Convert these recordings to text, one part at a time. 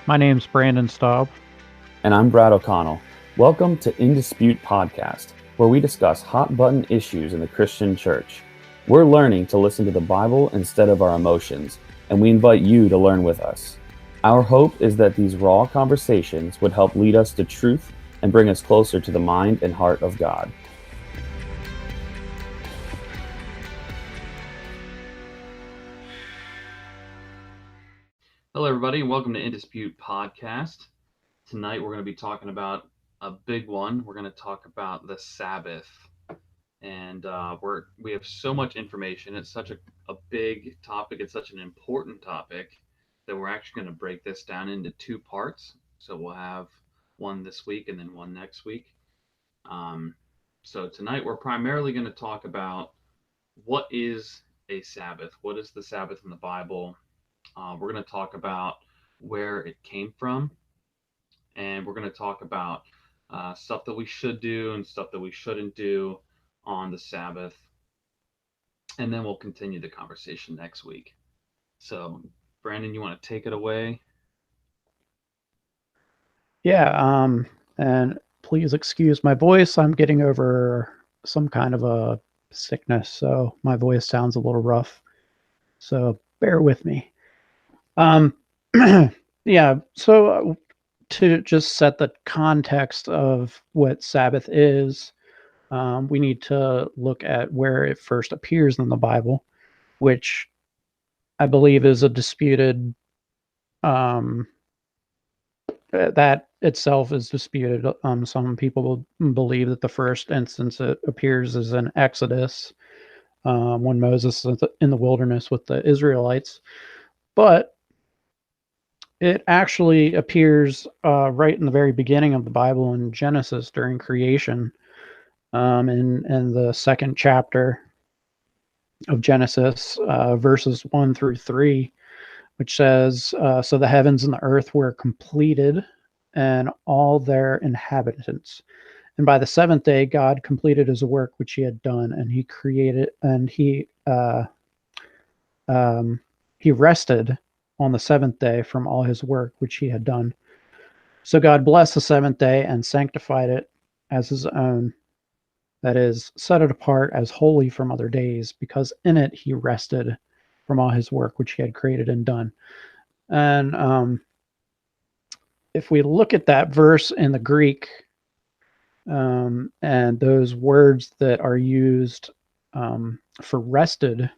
My name's Brandon Staub. And I'm Brad O'Connell. Welcome to In Dispute Podcast, where we discuss hot-button issues in the Christian church. We're learning to listen to the Bible instead of our emotions, and we invite you to learn with us. Our hope is that these raw conversations would help lead us to truth and bring us closer to the mind and heart of God. Hello, everybody, and welcome to In Dispute Podcast. Tonight, we're going to be talking about a big one. We're going to talk about the Sabbath, and we have so much information. It's such a big topic. It's such an important topic that we're actually going to break this down into two parts. So we'll have one this week and then one next week. So tonight, we're primarily going to talk about what is a Sabbath. What is the Sabbath in the Bible? We're going to talk about where it came from, and we're going to talk about stuff that we should do and stuff that we shouldn't do on the Sabbath. And then we'll continue the conversation next week. So, Brandon, you want to take it away? Yeah, and please excuse my voice. I'm getting over some kind of a sickness, so my voice sounds a little rough. So bear with me. Yeah, so to just set the context of what Sabbath is, we need to look at where it first appears in the Bible, which I believe is a disputed that itself is disputed. Some people believe that the first instance it appears is in Exodus, when Moses is in the wilderness with the Israelites, but it actually appears right in the very beginning of the Bible in Genesis during creation, in the second chapter of Genesis, verses 1 through 3, which says, So the heavens and the earth were completed, and all their inhabitants. And by the seventh day, God completed his work which he had done, and he rested on the seventh day from all his work which he had done. So God blessed the seventh day and sanctified it as his own, that is, set it apart as holy from other days, because in it he rested from all his work which he had created and done. And if we look at that verse in the Greek, and those words that are used for rested,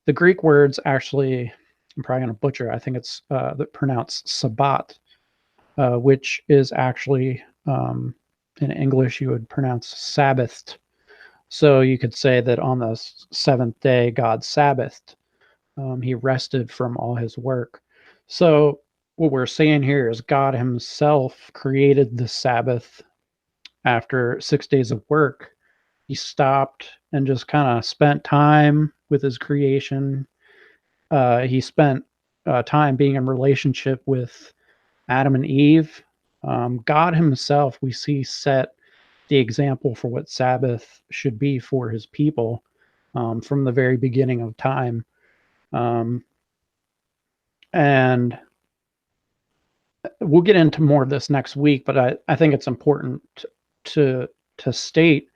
the Greek words actually, I'm probably going to butcher, I think it's pronounced Sabbath, which is actually, in English, you would pronounce Sabbath. So you could say that on the seventh day, God Sabbathed. He rested from all his work. So what we're saying here is God himself created the Sabbath after 6 days of work. He stopped and just kind of spent time with his creation. He spent time being in relationship with Adam and Eve. God himself, we see, set the example for what Sabbath should be for his people, from the very beginning of time. And we'll get into more of this next week, but I think it's important to state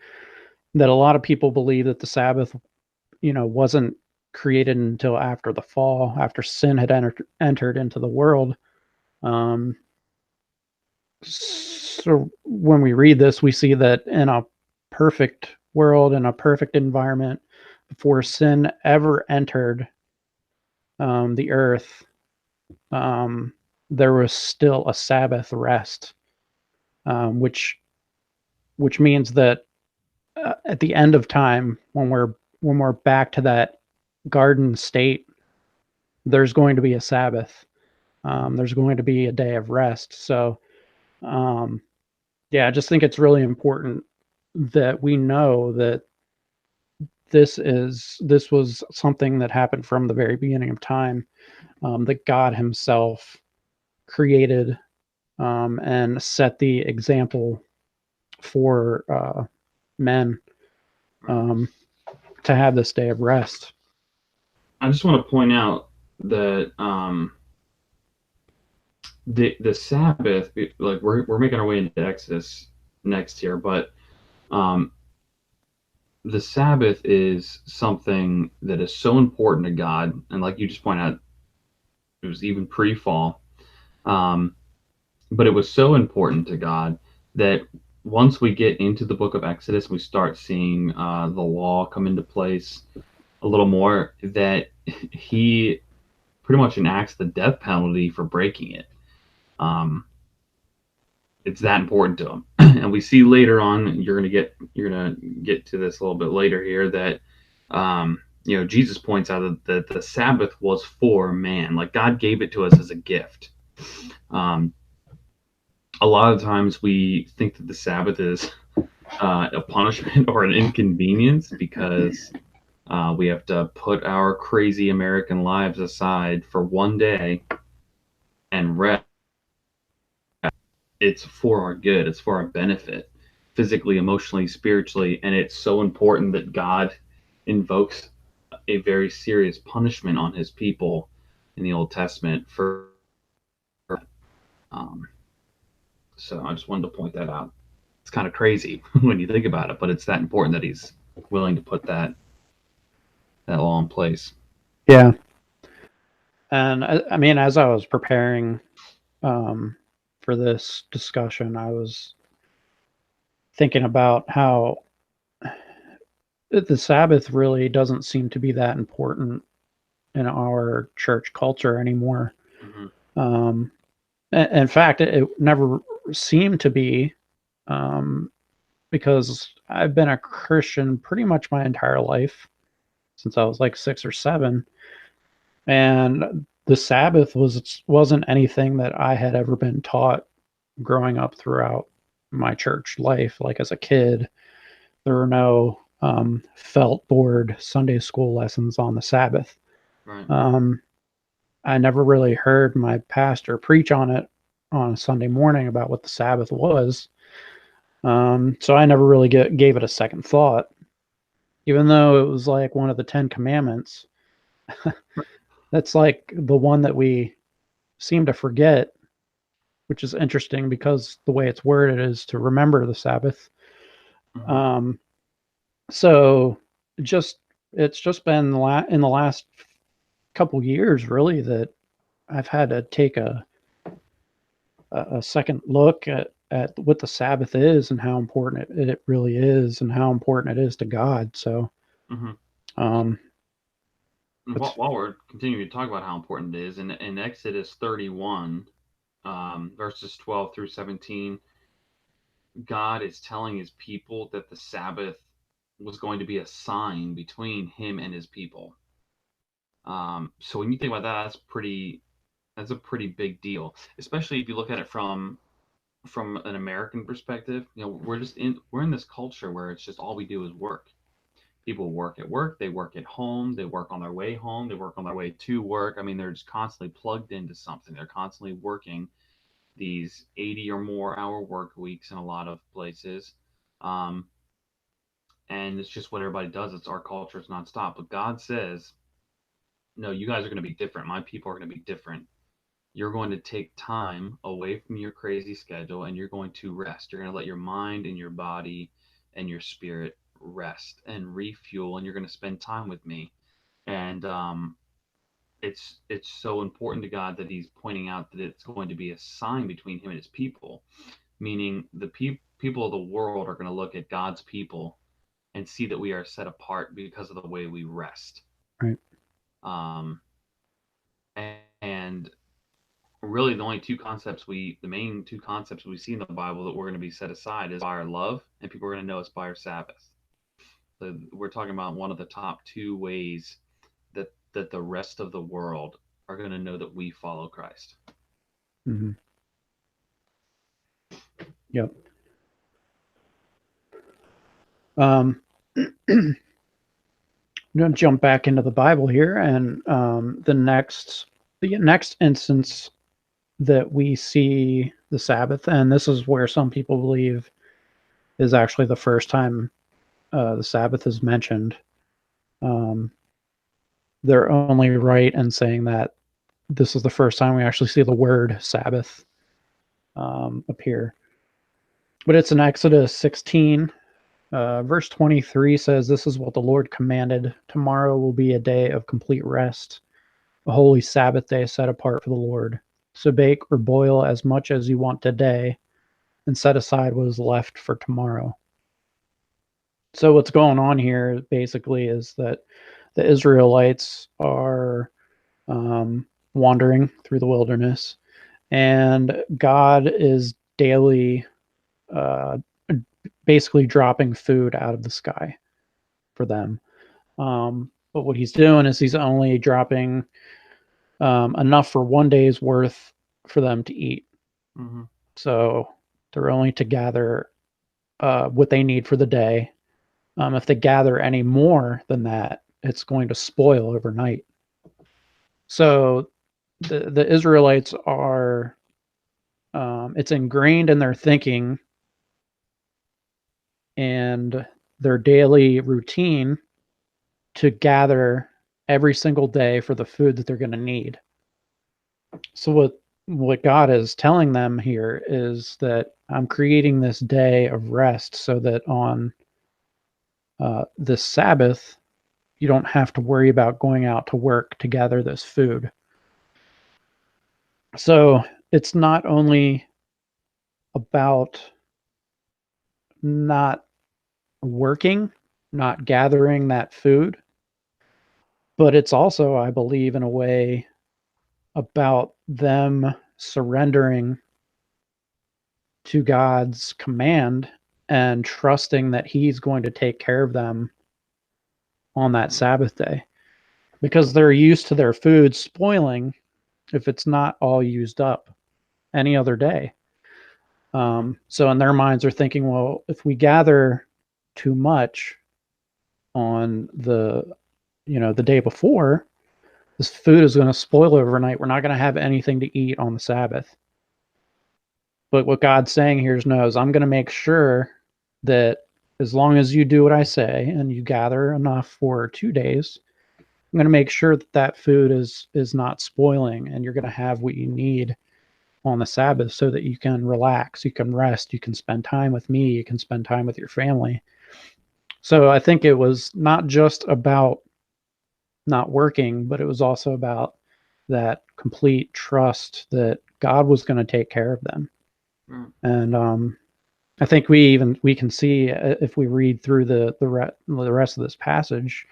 that a lot of people believe that the Sabbath, wasn't created until after the fall, after sin had entered into the world. So when we read this, we see that in a perfect world, in a perfect environment, before sin ever entered the earth, there was still a Sabbath rest, which means that at the end of time, when we're back to that garden state, there's going to be a Sabbath. There's going to be a day of rest. So, yeah, I just think it's really important that we know that this was something that happened from the very beginning of time, that God himself created, and set the example for men, to have this day of rest. I just want to point out that the Sabbath, like we're making our way into Exodus next here, but um, the Sabbath is something that is so important to God, and like you just pointed out, it was even pre-fall, um, but it was so important to God that once we get into the book of Exodus, we start seeing the law come into place a little more. That He pretty much enacts the death penalty for breaking it. Um, it's that important to him. And we see later on, you're gonna get to this a little bit later here, that Jesus points out that the Sabbath was for man, like God gave it to us as a gift. Um, a lot of times we think that the Sabbath is a punishment or an inconvenience because we have to put our crazy American lives aside for one day and rest. It's for our good, it's for our benefit, physically, emotionally, spiritually, and it's so important that God invokes a very serious punishment on his people in the Old Testament for um, so I just wanted to point that out. It's kind of crazy when you think about it, but it's that important that he's willing to put that law in place. Yeah. And I mean, as I was preparing for this discussion, I was thinking about how the Sabbath really doesn't seem to be that important in our church culture anymore. Mm-hmm. Um, in fact, it never seemed to be, um, because I've been a Christian pretty much my entire life since I was like 6 or 7, and the Sabbath wasn't anything that I had ever been taught growing up throughout my church life. Like as a kid, there were no felt board Sunday school lessons on the Sabbath. Right. Um, I never really heard my pastor preach on it on a Sunday morning about what the Sabbath was. So I never really gave it a second thought, even though it was like one of the 10 Commandments. That's like the one that we seem to forget, which is interesting because the way it's worded is to remember the Sabbath. Mm-hmm. Um, so just it's just been in the last couple years really that I've had to take a second look at what the Sabbath is and how important it really is and how important it is to God. So Mm-hmm. um, And it's while we're continuing to talk about how important it is, in Exodus 31, verses 12 through 17, God is telling his people that the Sabbath was going to be a sign between him and his people. So when you think about that, that's a pretty big deal, especially if you look at it from an American perspective. We're in this culture where it's just all we do is work. People work at work, they work at home, they work on their way home, they work on their way to work. I mean, they're just constantly plugged into something. They're constantly working these 80 or more hour work weeks in a lot of places. Um, and it's just what everybody does. It's our culture. It's nonstop. But God says, no, you guys are going to be different. My people are going to be different. You're going to take time away from your crazy schedule and you're going to rest. You're going to let your mind and your body and your spirit rest and refuel, and you're going to spend time with me. And it's so important to God that He's pointing out that it's going to be a sign between Him and His people, meaning the people of the world are going to look at God's people and see that we are set apart because of the way we rest. right. Um, and really the main two concepts we see in the Bible that we're going to be set aside is by our love, and people are going to know us by our Sabbath. So we're talking about one of the top two ways that the rest of the world are going to know that we follow Christ. Mm-hmm. Yep. I'm going to jump back into the Bible here, and the next instance that we see the Sabbath, and this is where some people believe is actually the first time the Sabbath is mentioned. Um, they're only right in saying that this is the first time we actually see the word Sabbath appear. But it's in Exodus 16. Verse 23 says, "This is what the Lord commanded. Tomorrow will be a day of complete rest, a holy Sabbath day set apart for the Lord. So bake or boil as much as you want today, and set aside what is left for tomorrow." So what's going on here basically is that the Israelites are wandering through the wilderness, and God is daily uh, basically dropping food out of the sky for them. But what he's doing is he's only dropping enough for one day's worth for them to eat. Mm-hmm. So they're only to gather what they need for the day. If they gather any more than that, it's going to spoil overnight. So the Israelites are, it's ingrained in their thinking and their daily routine to gather every single day for the food that they're going to need. So what God is telling them here is that I'm creating this day of rest so that on this Sabbath you don't have to worry about going out to work to gather this food. So it's not only about not working, not gathering that food, but it's also, I believe, in a way about them surrendering to God's command and trusting that He's going to take care of them on that Sabbath day because they're used to their food spoiling if it's not all used up any other day. So in their minds, they're thinking, well, if we gather too much on the day before, this food is going to spoil overnight. We're not going to have anything to eat on the Sabbath. But what God's saying here is I'm going to make sure that as long as you do what I say and you gather enough for 2 days, I'm going to make sure that that food is not spoiling and you're going to have what you need on the Sabbath so that you can relax, you can rest, you can spend time with me, you can spend time with your family. So I think it was not just about not working, but it was also about that complete trust that God was going to take care of them. Mm. And I think we can see if we read through the rest of this passage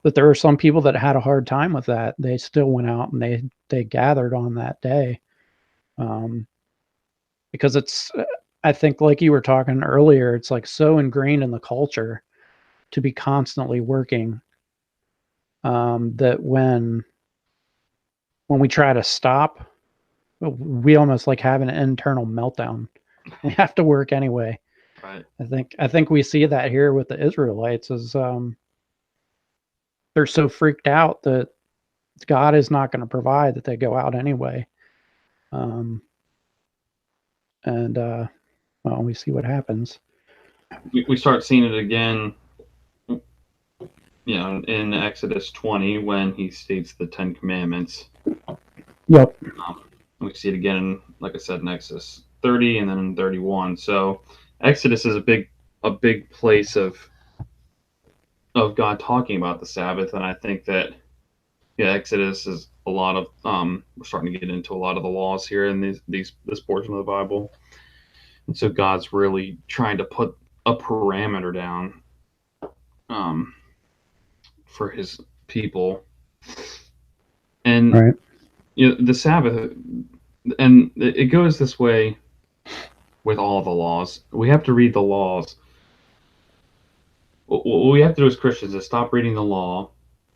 that there are some people that had a hard time with that. They still went out and they gathered on that day, because it's, I think, like you were talking earlier, it's like so ingrained in the culture to be constantly working, that when we try to stop, we almost like have an internal meltdown. We have to work anyway. Right. I think we see that here with the Israelites is they're so freaked out that God is not going to provide that they go out anyway. Um, and well, we see what happens. We start seeing it again, in Exodus 20 when he states the Ten Commandments. Yep. We see it again, like I said, in Exodus 30 and then in 31. So Exodus is a big place of God talking about the Sabbath, and I think that Exodus is a lot of we're starting to get into a lot of the laws here in this portion of the Bible, and so God's really trying to put a parameter down for His people, and Right. the Sabbath, and it goes this way with all the laws. We have to read the laws. What we have to do as Christians is stop reading the law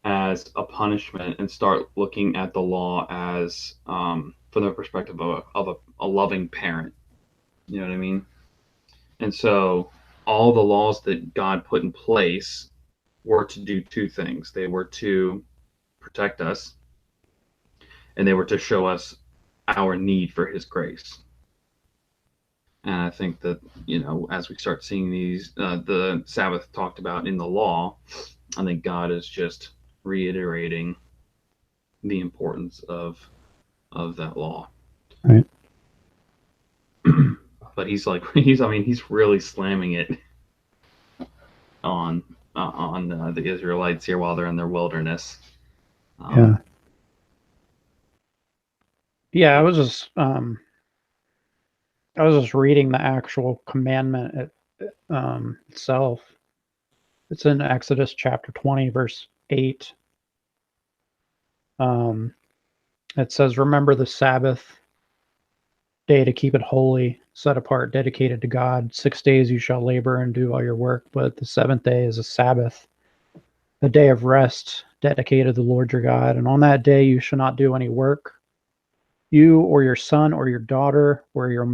as a punishment and start looking at the law as from the perspective of a loving parent. You know what I mean? And so all the laws that God put in place were to do two things. They were to protect us, and they were to show us our need for His grace. And I think that, as we start seeing these, the Sabbath talked about in the law, I think God is just reiterating the importance of of that law. Right. But he's really slamming it on the Israelites here while they're in their wilderness. Yeah. Um, Yeah, I was just reading the actual commandment itself. It's in Exodus chapter 20, verse 8. Um, it says, "Remember the Sabbath day to keep it holy, set apart, dedicated to God. 6 days you shall labor and do all your work, but the seventh day is a Sabbath, a day of rest, dedicated to the Lord your God. And on that day you shall not do any work, you or your son or your daughter or your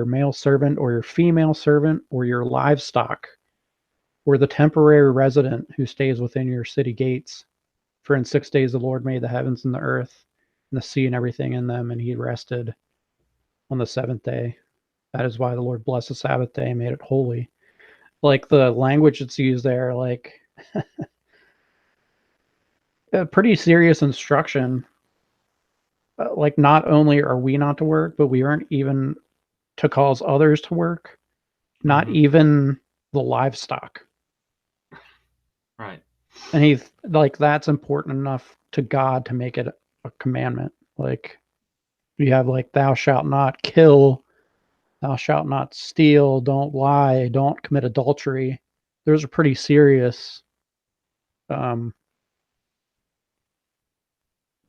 male servant or your female servant or your livestock or the temporary resident who stays within your city gates. For in 6 days the Lord made the heavens and the earth and the sea and everything in them, and he rested on the seventh day. That is why the Lord blessed the Sabbath day and made it holy." Like the language that's used there, like a pretty serious instruction. Like not only are we not to work, but we aren't even to cause others to work, not mhm. even the livestock. Right. And he like that's important enough to God to make it a commandment. Like you have like thou shalt not kill, thou shalt not steal, don't lie, don't commit adultery. Those are um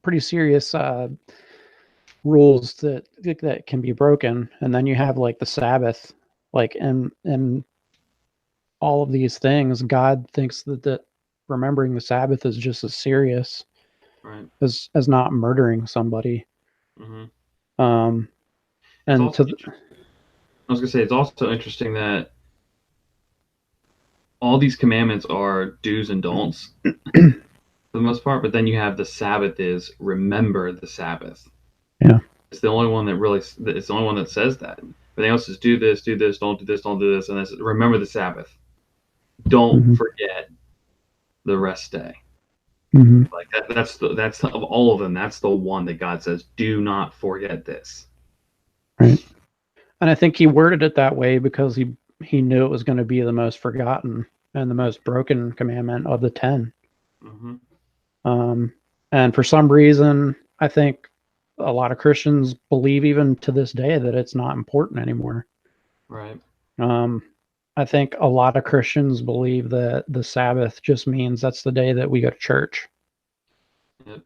pretty serious rules that can be broken. And then you have like the Sabbath, like and all of these things. God thinks that remembering the Sabbath is just as serious Right. as not murdering somebody. Hmm. Um, It's and also to I was gonna say it's also interesting that all these commandments are do's and don'ts for the most part, but then you have the Sabbath is remember the Sabbath. yeah, It's the only one that really it's the only one that says that. Everything else is do this, don't do this, don't do this, and this remember the Sabbath. Don't hmm forget the rest day. hmm Like that's of all of them. That's the one that God says, do not forget this. right. And I think he worded it that way because he knew it was going to be the most forgotten and the most broken commandment of the 10. Hmm. Um, and for some reason, I think a lot of Christians believe even to this day that it's not important anymore. Right. Um, I think a lot of Christians believe that the Sabbath just means that's the day that we go to church. Yep.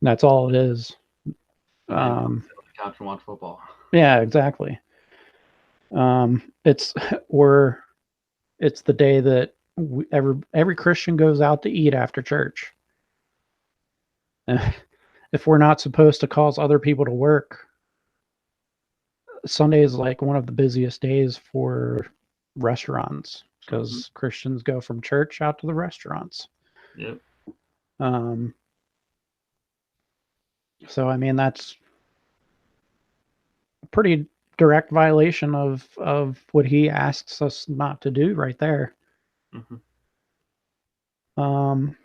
That's all it is. And then go Um, sit on the couch and watch football. yeah, exactly. It's or it's the day that every Christian goes out to eat after church. If we're not supposed to cause other people to work, Sunday is like one of the busiest days for restaurants Hmm. because Christians go from church out to the restaurants. Yep. Um, so I mean that's a pretty direct violation of what he asks us not to do right there. Hmm. Um,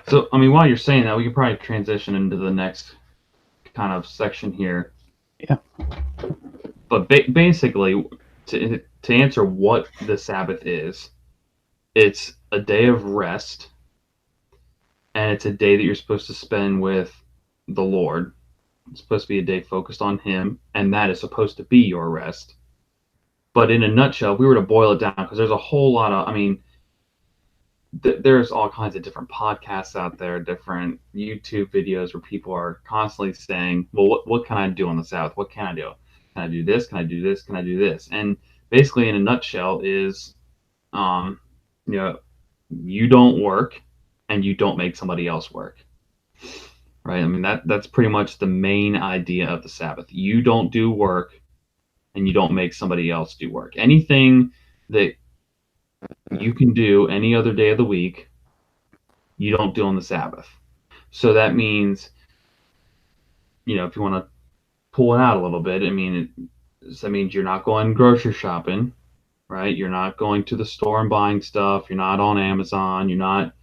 So I mean, while you're saying that, we can probably transition into the next kind of section here. yeah, But basically, to answer what the Sabbath is, it's a day of rest, and it's a day that you're supposed to spend with the Lord. It's supposed to be a day focused on Him, and that is supposed to be your rest. But in a nutshell, if we were to boil it down, because there's a whole lot of, I mean, there's all kinds of different podcasts out there, different YouTube videos where people are constantly saying, well, what can I do on the Sabbath? What can I do? Can I do this? Can I do this? Can I do this? And basically, in a nutshell, is um, you know, you don't work and you don't make somebody else work. Right? I mean that's pretty much the main idea of the Sabbath. You don't do work and you don't make somebody else do work. Anything that you can do any other day of the week, you don't do on the Sabbath. So that means, if you want to pull it out a little bit, I mean, that means you're not going grocery shopping, right? You're not going to the store and buying stuff. You're not on Amazon. You're not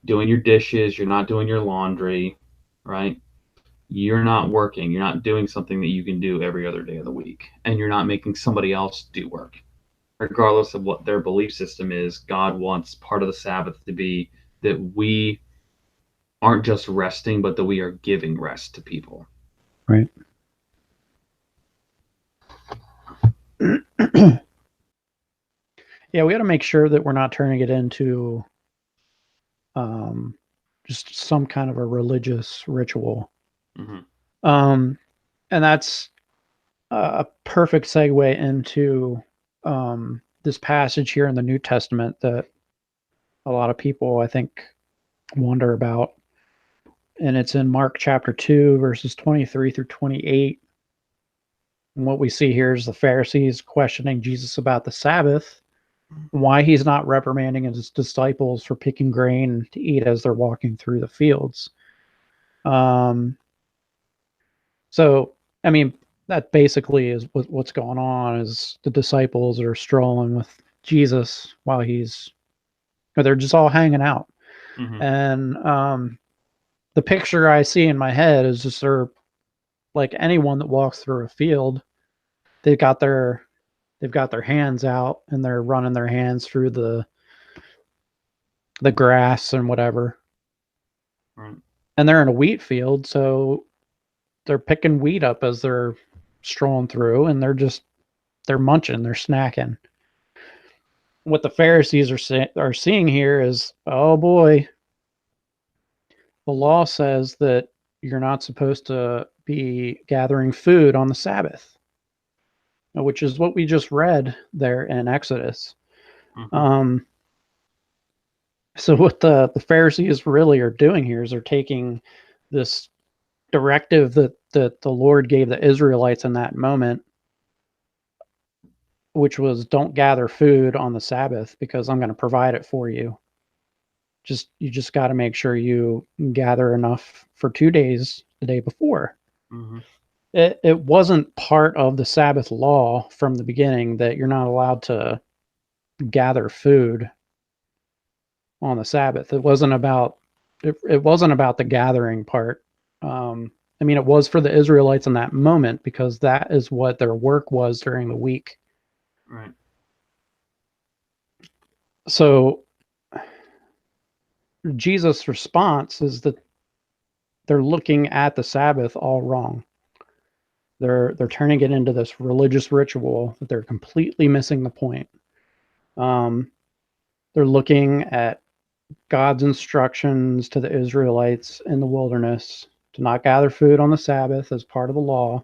doing your dishes, you're not doing your laundry, right? You're not working, you're not doing something that you can do every other day of the week, and you're not making somebody else do work. Regardless of what their belief system is, God wants part of the Sabbath to be that we aren't just resting, but that we are giving rest to people. Right. Yeah, we got to make sure that we're not turning it into just some kind of a religious ritual. Mm-hmm. And that's a perfect segue into this passage here in the New Testament that a lot of people, I think, wonder about. And it's in Mark chapter 2, verses 23 through 28. And what we see here is the Pharisees questioning Jesus about the Sabbath, why he's not reprimanding his disciples for picking grain to eat as they're walking through the fields. So, I mean, that basically is what's going on is the disciples are strolling with Jesus while or they're just all hanging out. Mm-hmm. And the picture I see in my head is just they're like anyone that walks through a field, they've got their hands out and they're running their hands through the grass and whatever. Right. And they're in a wheat field, so they're picking wheat up as they're strolling through, and they're munching, they're snacking. What the Pharisees are seeing here is, oh boy, the law says that you're not supposed to be gathering food on the Sabbath, which is what we just read there in Exodus. Mm-hmm. So what the Pharisees really are doing here is they're taking this directive that the Lord gave the Israelites in that moment, which was don't gather food on the Sabbath because I'm going to provide it for you. You just got to make sure you gather enough for 2 days the day before. Mm-hmm. It wasn't part of the Sabbath law from the beginning that you're not allowed to gather food on the Sabbath. It wasn't about the gathering part. I mean, it was for the Israelites in that moment because that is what their work was during the week. Right. So Jesus' response is that they're looking at the Sabbath all wrong. They're turning it into this religious ritual that they're completely missing the point. They're looking at God's instructions to the Israelites in the wilderness to not gather food on the Sabbath as part of the law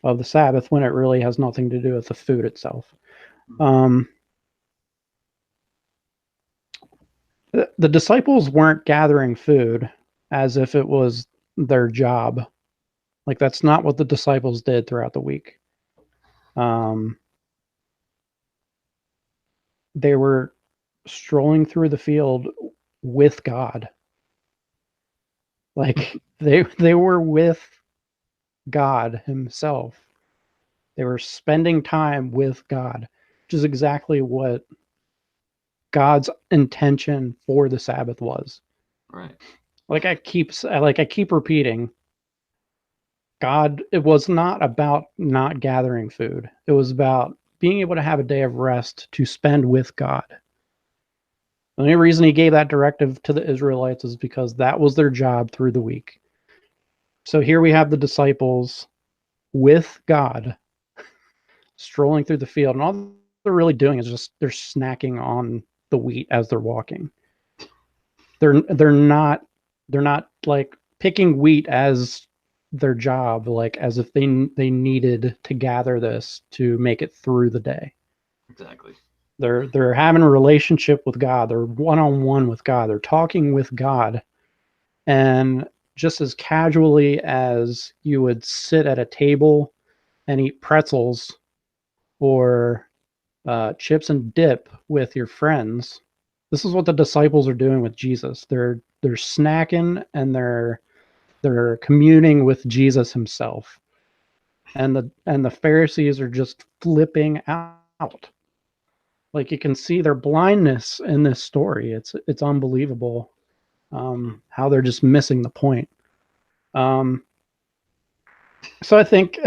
of the Sabbath when it really has nothing to do with the food itself. The disciples weren't gathering food as if it was their job. Like that's not what the disciples did throughout the week. They were strolling through the field with God. Like they were with God himself. They were spending time with God, which is exactly what God's intention for the Sabbath was. Right. Like I keep repeating, God, it was not about not gathering food. It was about being able to have a day of rest to spend with God. The only reason he gave that directive to the Israelites is because that was their job through the week. So here we have the disciples with God strolling through the field, and all they're really doing is just they're snacking on the wheat as they're walking. They're not like picking wheat as their job, like as if they needed to gather this to make it through the day. Exactly. They're having a relationship with God. They're one-on-one with God. They're talking with God. And just as casually as you would sit at a table and eat pretzels or chips and dip with your friends, this is what the disciples are doing with Jesus. They're snacking and they're communing with Jesus himself. And the Pharisees are just flipping out. Like you can see their blindness in this story. It's unbelievable. how they're just missing the point. So I think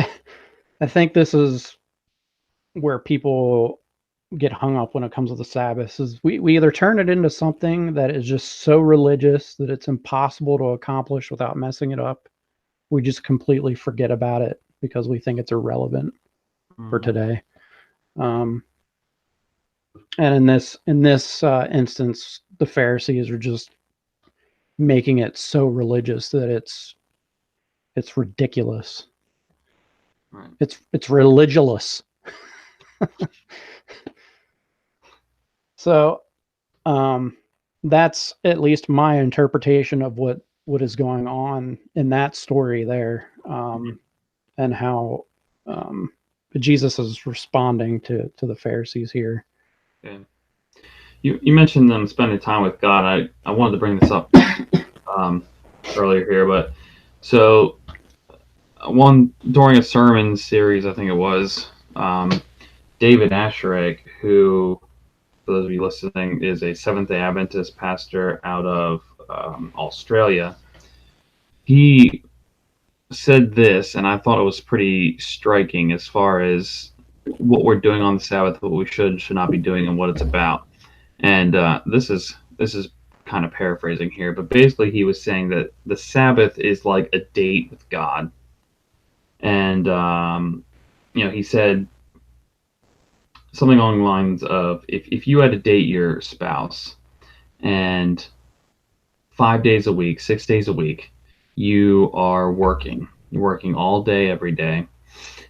this is where people get hung up when it comes to the Sabbath. Is we either turn it into something that is just so religious that it's impossible to accomplish without messing it up. We just completely forget about it because we think it's irrelevant for today. And in this instance, the Pharisees are just making it so religious that it's ridiculous. Right. It's religious. So that's at least my interpretation of what is going on in that story there, and how Jesus is responding to the Pharisees here. Yeah. You mentioned them spending time with God. I wanted to bring this up earlier here, but so during a sermon series, I think it was, David Asherig, who, for those of you listening, is a Seventh-day Adventist pastor out of Australia. He said this, and I thought it was pretty striking as far as what we're doing on the Sabbath, what we should not be doing, and what it's about. And this is kind of paraphrasing here, but basically he was saying that the Sabbath is like a date with God. And he said something along the lines of, if you had to date your spouse and 5 days a week, 6 days a week, you're working all day, every day,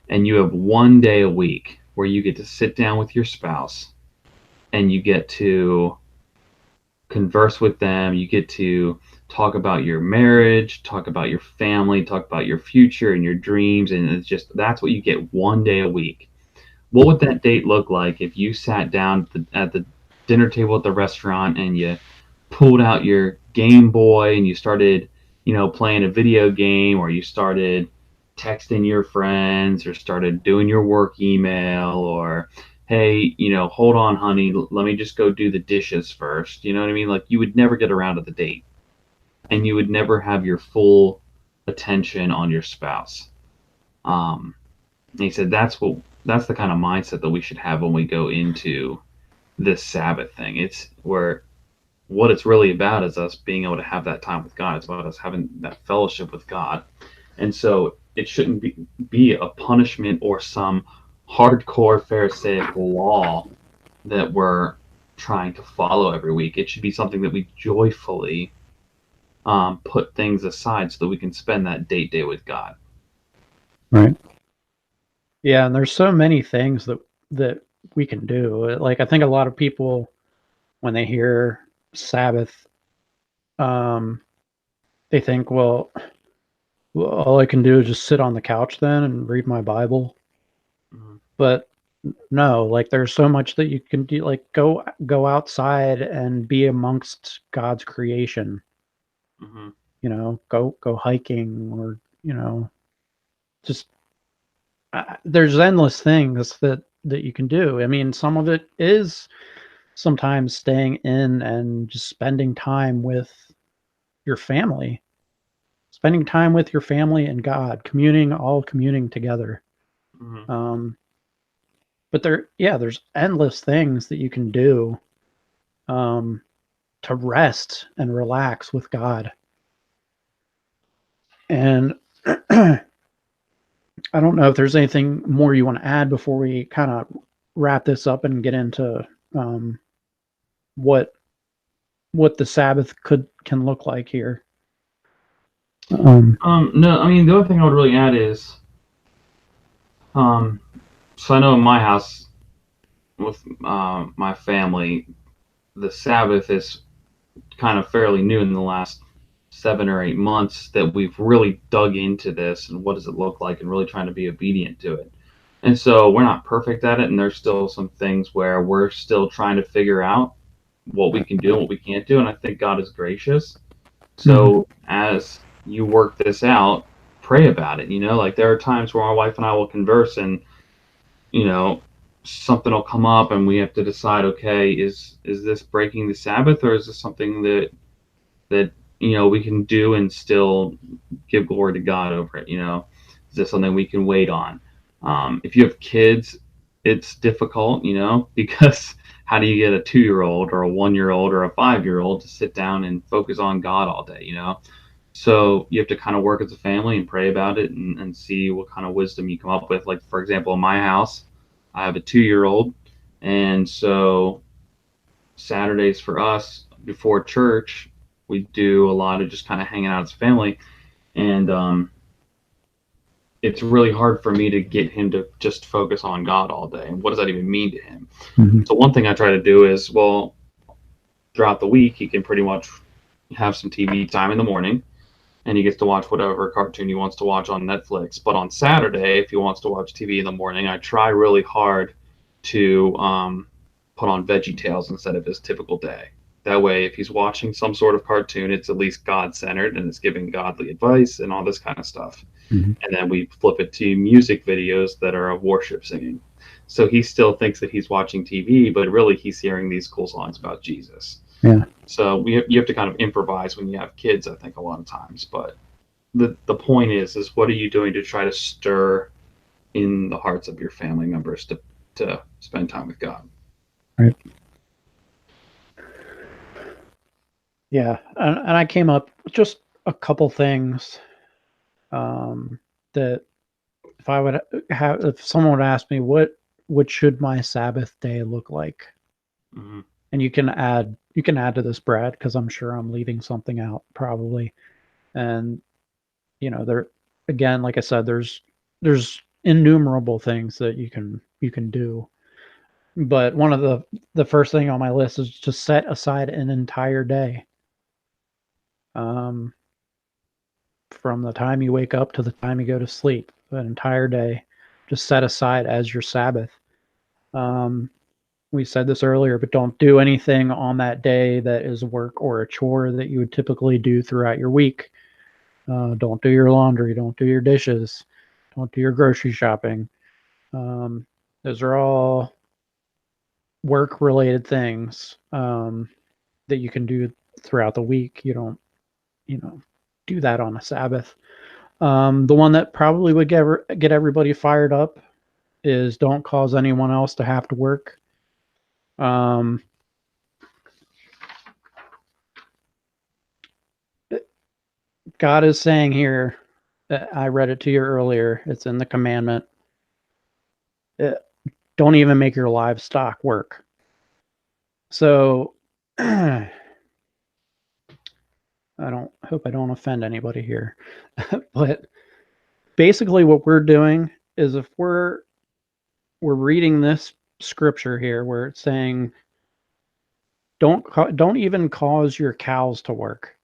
and you have 1 day a week where you get to sit down with your spouse and you get to converse with them, you get to talk about your marriage, talk about your family, talk about your future and your dreams, and it's just, that's what you get 1 day a week. What would that date look like if you sat down at the dinner table at the restaurant and you pulled out your Game Boy and you started, playing a video game, or you started texting your friends, or started doing your work email, or, hey, hold on, honey, let me just go do the dishes first. You know what I mean? Like, you would never get around to the date, and you would never have your full attention on your spouse. And he said that's the kind of mindset that we should have when we go into this Sabbath thing. It's where what it's really about is us being able to have that time with God. It's about us having that fellowship with God. And so it shouldn't be a punishment or some hardcore Pharisaic law that we're trying to follow every week. It should be something that we joyfully put things aside so that we can spend that day with God. Right. Yeah, and there's so many things that we can do. Like, I think a lot of people, when they hear Sabbath, they think, well, all I can do is just sit on the couch then and read my Bible. Mm-hmm. But no, like, there's so much that you can do. Like, go outside and be amongst God's creation. Mm-hmm. Go hiking, or just there's endless things that you can do. I mean, some of it is sometimes staying in and just spending time with your family, and God, communing together. Mm-hmm. But there's endless things that you can do to rest and relax with God. And I don't know if there's anything more you want to add before we kind of wrap this up and get into what the Sabbath can look like here. No, I mean, the other thing I would really add is, so I know in my house with my family, the Sabbath is kind of fairly new in the last 7 or 8 months that we've really dug into this and what does it look like, and really trying to be obedient to it. And so we're not perfect at it, and there's still some things where we're still trying to figure out what we can do and what we can't do, and I think God is gracious. So as you work this out, pray about it. Like, there are times where my wife and I will converse, and something will come up and we have to decide, okay, is this breaking the Sabbath, or is this something that we can do and still give glory to God over it? Is this something we can wait on? If you have kids, it's difficult, because how do you get a 2-year-old or a 1-year-old or a 5-year-old to sit down and focus on God all day? So you have to kind of work as a family and pray about it and see what kind of wisdom you come up with. Like, for example, in my house, I have a 2-year-old. And so Saturdays for us before church, we do a lot of just kind of hanging out as a family. And it's really hard for me to get him to just focus on God all day. And what does that even mean to him? Mm-hmm. So one thing I try to do is, well, throughout the week, he can pretty much have some TV time in the morning, and he gets to watch whatever cartoon he wants to watch on Netflix. But on Saturday, if he wants to watch TV in the morning, I try really hard to put on Veggie Tales instead of his typical day. That way, if he's watching some sort of cartoon, it's at least God-centered and it's giving godly advice and all this kind of stuff. Mm-hmm. And then we flip it to music videos that are of worship singing. So he still thinks that he's watching TV, but really he's hearing these cool songs about Jesus. Yeah. So you have to kind of improvise when you have kids, I think, a lot of times. But the point is what are you doing to try to stir in the hearts of your family members to spend time with God? Right. Yeah, and I came up with just a couple things that if someone would ask me what should my Sabbath day look like, Mm-hmm. and you can add to this, Brad, because I'm sure I'm leaving something out probably, and there again, like I said, there's innumerable things that you can do, but one of the first thing on my list is to set aside an entire day. From the time you wake up to the time you go to sleep, an entire day, just set aside as your Sabbath. We said this earlier, but don't do anything on that day that is work or a chore that you would typically do throughout your week. Don't do your laundry. Don't do your dishes. Don't do your grocery shopping. Those are all work-related things that you can do throughout the week. You don't, do that on a Sabbath. The one that probably would get everybody fired up is don't cause anyone else to have to work. God is saying here, I read it to you earlier, it's in the commandment, don't even make your livestock work. So I hope I don't offend anybody here, but basically what we're doing is if we're reading this scripture here where it's saying don't even cause your cows to work.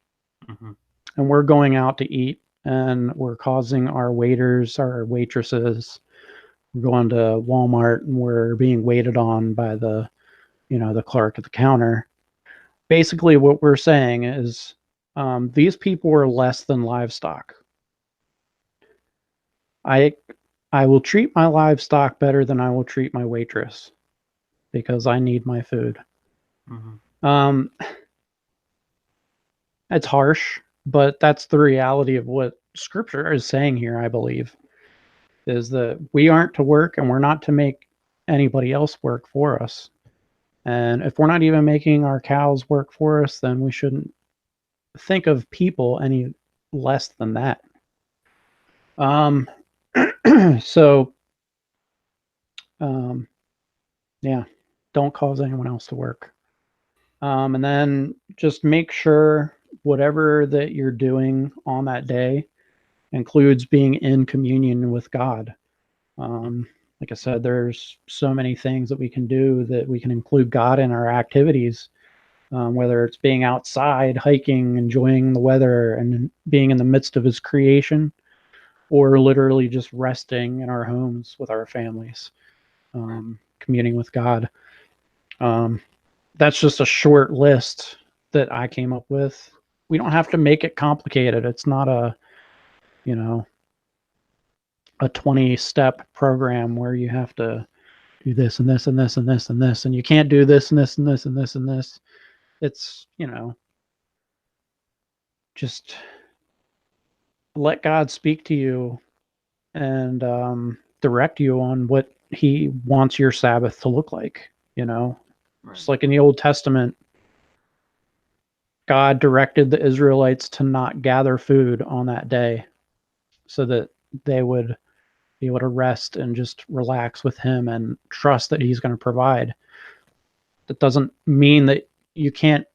Mm-hmm. And we're going out to eat and we're causing our waiters, our waitresses, we're going to Walmart and we're being waited on by the clerk at the counter. Basically what we're saying is these people are less than livestock. I will treat my livestock better than I will treat my waitress because I need my food. Mm-hmm. It's harsh, but that's the reality of what Scripture is saying here, I believe, is that we aren't to work and we're not to make anybody else work for us. And if we're not even making our cows work for us, then we shouldn't think of people any less than that. So, yeah, don't cause anyone else to work. And then just make sure whatever that you're doing on that day includes being in communion with God. Like I said, there's so many things that we can do that we can include God in our activities, whether it's being outside, hiking, enjoying the weather, and being in the midst of His creation, or literally just resting in our homes with our families, communing with God. That's just a short list that I came up with. We don't have to make it complicated. It's not a 20-step program where you have to do this and this and this and this and this, and you can't do this and this and this and this and this. It's, just let God speak to you and direct you on what He wants your Sabbath to look like. Right. Just like in the Old Testament, God directed the Israelites to not gather food on that day so that they would be able to rest and just relax with Him and trust that He's going to provide. That doesn't mean that you can't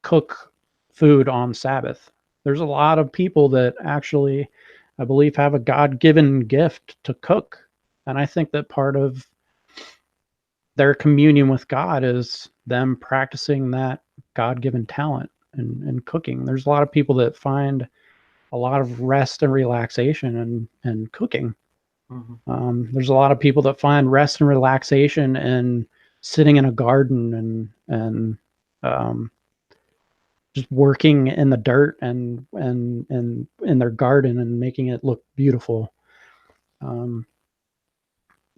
cook food on Sabbath. There's a lot of people that actually, I believe, have a God given gift to cook. And I think that part of their communion with God is them practicing that God given talent and cooking. There's a lot of people that find a lot of rest and relaxation and cooking. There's a lot of people that find rest and relaxation in sitting in a garden and just working in the dirt and in their garden and making it look beautiful.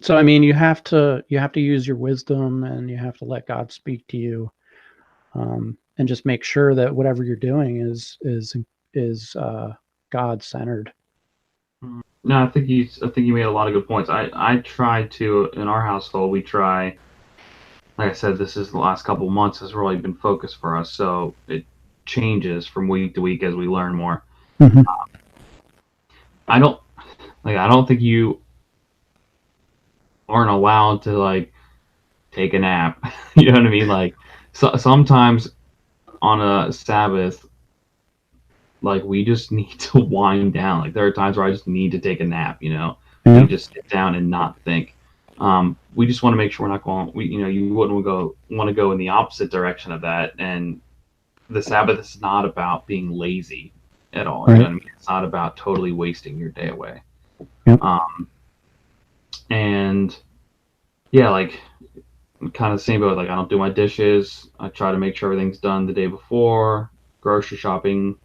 So I mean, you have to use your wisdom and you have to let God speak to you, and just make sure that whatever you're doing is God centered. No, I think you made a lot of good points. I try to, in our household, we try. Like I said, this is the last couple of months has really been focused for us, so it changes from week to week as we learn more. Mm-hmm. I don't I don't think you aren't allowed to take a nap. You know what I mean? Sometimes on a Sabbath, we just need to wind down. There are times where I just need to take a nap. I Yeah. need to just sit down and not think. We just want to make sure we're not going. You wouldn't want to go in the opposite direction of that. And the Sabbath is not about being lazy at all. You know Right. what I mean? It's not about totally wasting your day away. Yep. And yeah, kind of the same boat. I don't do my dishes. I try to make sure everything's done the day before. Grocery shopping.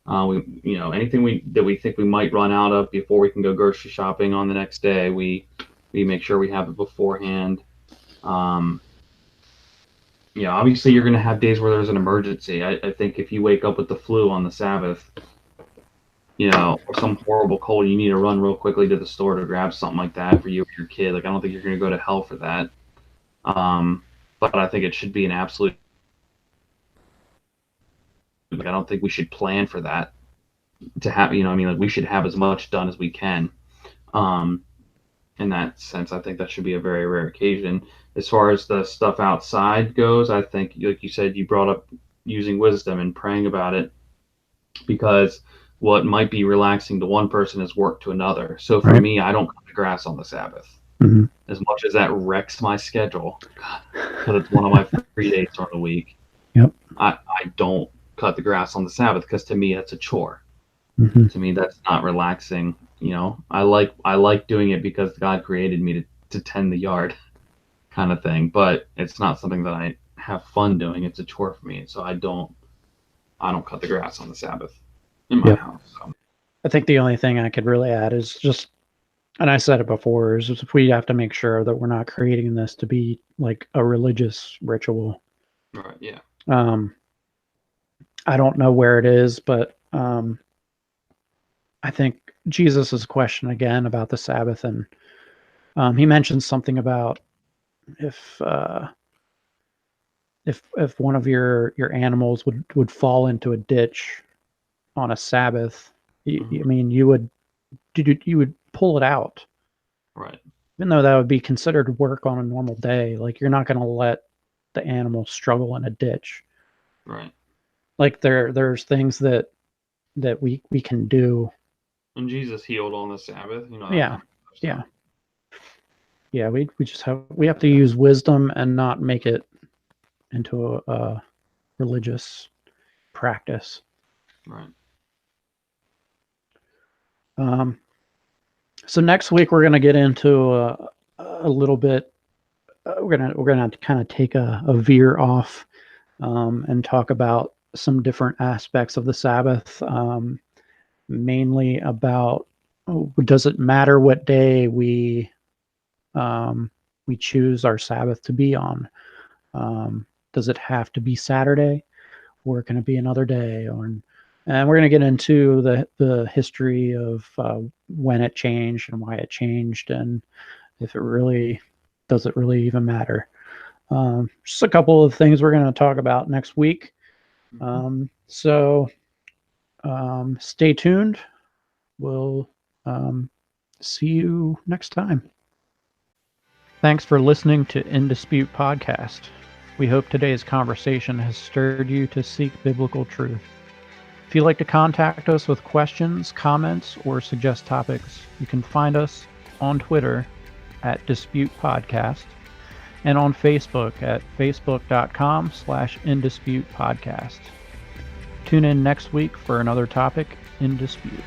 Anything that we think we might run out of before we can go grocery shopping on the next day, we make sure we have it beforehand. Obviously you're going to have days where there's an emergency. I think if you wake up with the flu on the Sabbath, or some horrible cold, you need to run real quickly to the store to grab something like that for you or your kid. I don't think you're going to go to hell for that. But I think it should be an absolute. I don't think we should plan for that to have. We should have as much done as we can. In that sense, I think that should be a very rare occasion. As far as the stuff outside goes, I think, like you said, you brought up using wisdom and praying about it, because what might be relaxing to one person is work to another. So for Right. me, I don't cut the grass on the Sabbath. Mm-hmm. As much as that wrecks my schedule, because it's one of my free days during the week. Yep. I don't cut the grass on the Sabbath, because to me that's a chore. Mm-hmm. To me that's not relaxing. I like doing it because God created me to tend the yard, kind of thing. But it's not something that I have fun doing. It's a chore for me. So I don't cut the grass on the Sabbath in my Yep. house. So. I think the only thing I could really add is just, and I said it before, is if we have to make sure that we're not creating this to be like a religious ritual. Right. Yeah. I don't know where it is, but I think Jesus's question again about the Sabbath, and he mentions something about if one of your animals would fall into a ditch on a Sabbath, I mean, you would pull it out, Right. even though that would be considered work on a normal day. Like, you're not going to let the animal struggle in a ditch. Right. Like, there's things that we can do. And Jesus healed on the Sabbath. That Yeah. kind of stuff. Yeah. Yeah, we just have to use wisdom and not make it into a religious practice. Right. So next week we're going to get into a little bit. We're gonna kind of take a veer off and talk about some different aspects of the Sabbath, mainly about, does it matter what day we choose our Sabbath to be on? Does it have to be Saturday, or can it be another day? Or And we're going to get into the history of when it changed and why it changed, and if it really does it really even matter. Just a couple of things we're going to talk about next week. So stay tuned. We'll see you next time. Thanks for listening to In Dispute Podcast. We hope today's conversation has stirred you to seek biblical truth. If you'd like to contact us with questions, comments, or suggest topics, you can find us on Twitter at Dispute Podcast and on Facebook at facebook.com/InDisputePodcast. Tune in next week for another topic in dispute.